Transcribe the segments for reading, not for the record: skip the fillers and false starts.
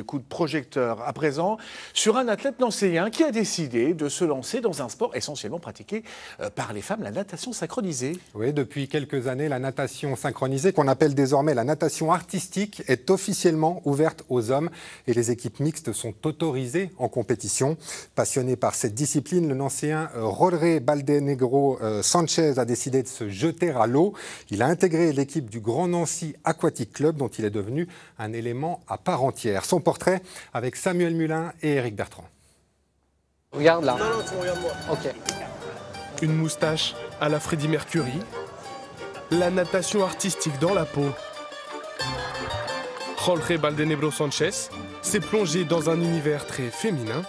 Coup de projecteur à présent sur un athlète nancéen qui a décidé de se lancer dans un sport essentiellement pratiqué par les femmes, la natation synchronisée. Oui, depuis quelques années, la natation synchronisée, qu'on appelle désormais la natation artistique, est officiellement ouverte aux hommes et les équipes mixtes sont autorisées en compétition. Passionné par cette discipline, le nancéen Jorge Baldenegro Sanchez a décidé de se jeter à l'eau. Il a intégré l'équipe du Grand Nancy Aquatic Club dont il est devenu un élément à part entière. Son portrait avec Samuel Mulin et Éric Bertrand. Regarde là. Non, tu regardes moi. Ok. Une moustache à la Freddie Mercury. La natation artistique dans la peau. Jorge Baldenegro Sanchez s'est plongé dans un univers très féminin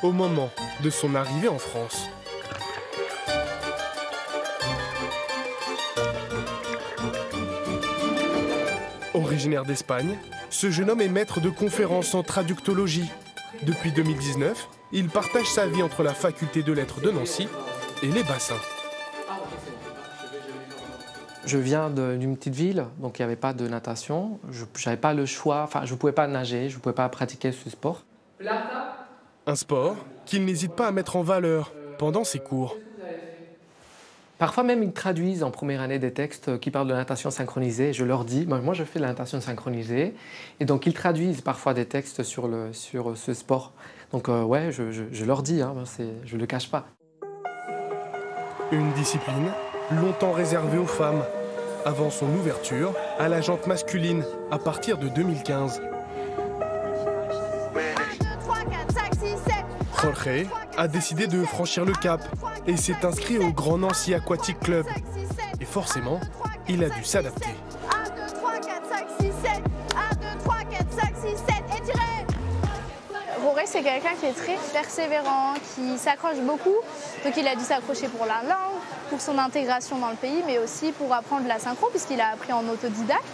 au moment de son arrivée en France. Originaire d'Espagne, ce jeune homme est maître de conférences en traductologie. Depuis 2019, il partage sa vie entre la faculté de lettres de Nancy et les bassins. Je viens d'une petite ville, donc il n'y avait pas de natation. Je n'avais pas le choix, enfin je ne pouvais pas nager, je ne pouvais pas pratiquer ce sport. Un sport qu'il n'hésite pas à mettre en valeur pendant ses cours. Parfois même, ils traduisent en première année des textes qui parlent de natation synchronisée. Je leur dis, moi je fais de la natation synchronisée. Et donc ils traduisent parfois des textes sur ce sport. Donc ouais, je leur dis, hein, je ne le cache pas. Une discipline longtemps réservée aux femmes, avant son ouverture à la jante masculine à partir de 2015. Jorge a décidé de franchir le cap et s'est inscrit au Grand Nancy Aquatic Club. Et forcément, il a dû s'adapter. 1, 2, 3, 4, 5, 6, 7. 1, 2, 3, 4, 5, 6, 7. Et tirez! Jorge, c'est quelqu'un qui est très persévérant, qui s'accroche beaucoup. Donc il a dû s'accrocher pour la langue, pour son intégration dans le pays, mais aussi pour apprendre la synchro, puisqu'il a appris en autodidacte.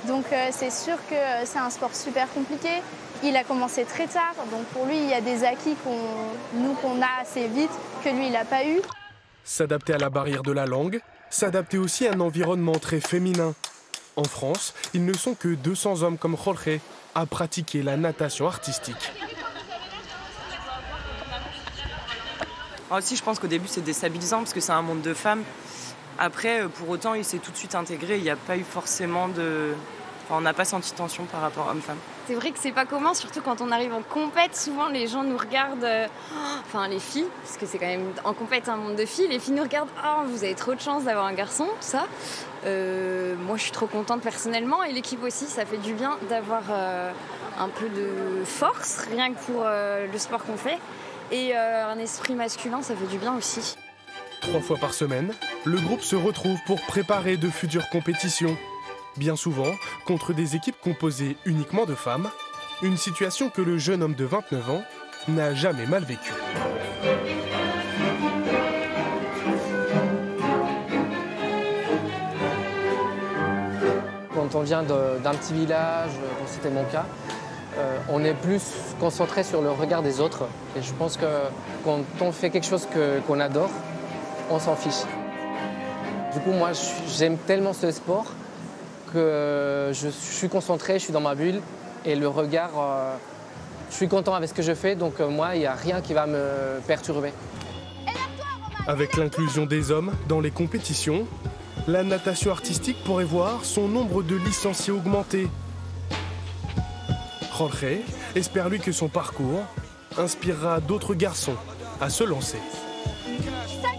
Donc c'est sûr que c'est un sport super compliqué. Il a commencé très tard, donc pour lui, il y a des acquis qu'on a assez vite, que lui, il n'a pas eu. S'adapter à la barrière de la langue, s'adapter aussi à un environnement très féminin. En France, ils ne sont que 200 hommes comme Jorge à pratiquer la natation artistique. Alors aussi, je pense qu'au début, c'est déstabilisant parce que c'est un monde de femmes. Après, pour autant, il s'est tout de suite intégré. Il n'y a pas eu forcément de... Enfin, on n'a pas senti de tension par rapport homme-femme. C'est vrai que c'est pas commun, surtout quand on arrive en compète. Souvent, les gens nous regardent, enfin les filles, parce que c'est quand même en compète un monde de filles. Les filles nous regardent, oh, vous avez trop de chance d'avoir un garçon, tout ça. Moi, je suis trop contente personnellement et l'équipe aussi. Ça fait du bien d'avoir un peu de force, rien que pour le sport qu'on fait. Et un esprit masculin, ça fait du bien aussi. 3 fois par semaine, le groupe se retrouve pour préparer de futures compétitions. Bien souvent, contre des équipes composées uniquement de femmes, une situation que le jeune homme de 29 ans n'a jamais mal vécue. Quand on vient d'un petit village, comme c'était mon cas, on est plus concentré sur le regard des autres. Et je pense que quand on fait quelque chose qu'on adore, on s'en fiche. Du coup, moi, j'aime tellement ce sport que je suis concentré, je suis dans ma bulle. Et le regard, je suis content avec ce que je fais. Donc moi, il n'y a rien qui va me perturber. Avec l'inclusion des hommes dans les compétitions, la natation artistique pourrait voir son nombre de licenciés augmenter. Jorge espère lui que son parcours inspirera d'autres garçons à se lancer.